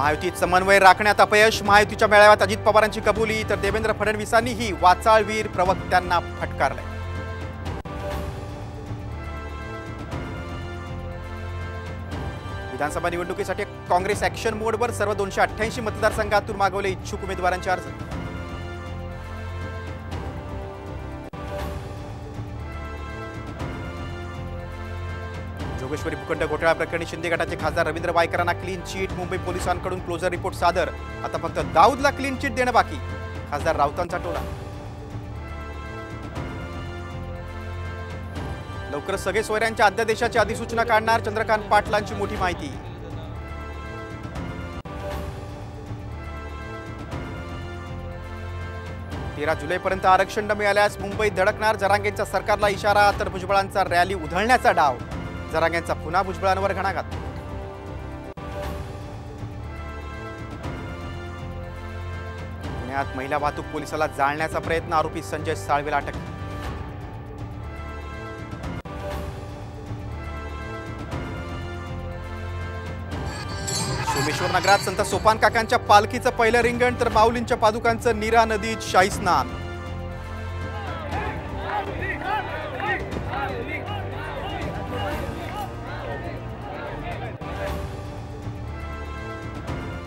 महायुतीत समन्वय राखण्यात अपयश, महायुतीच्या मेळाव्यात अजित पवारांची कबुली, तर देवेंद्र फडणवीसांनीही वाचाळवीर प्रवक्त्यांना फटकारले। विधानसभा निवडणुकीसाठी काँग्रेस ॲक्शन मोडवर, सर्व 288 मतदारसंघातून मागवले इच्छुक उमेदवारांचे अर्ज। जोगेश्वरी भूखंड घोटाळा प्रकरणी शिंदे गटाचे खासदार रवींद्र वायकरांना क्लीन चिट, मुंबई पोलिसांकडून क्लोजर रिपोर्ट सादर। आता फक्त दाऊदला क्लीन चिट देणं बाकी, खासदार राऊतांचा टोला। लवकरच सगळे सोयऱ्यांच्या अध्यादेशाची अधिसूचना काढणार, चंद्रकांत पाटलांची मोठी माहिती। तेरा जुलैपर्यंत आरक्षण न मिळाल्यास मुंबईत धडकणार, जरांगेंचा सरकारला इशारा, तर भुजबळांचा रॅली उधळण्याचा डाव, जरांगेंचा पुन्हा भुजबळांवर घणाघात। पुण्यात महिला वाहतूक पोलिसाला जाळण्याचा प्रयत्न, आरोपी संजय साळवेला अटक। सोमेश्वर नगरात संत सोपान काकांच्या पालखीचं पहिलं रिंगण, तर माऊलींच्या पादुकांचं नीरा नदीत शाही स्नान।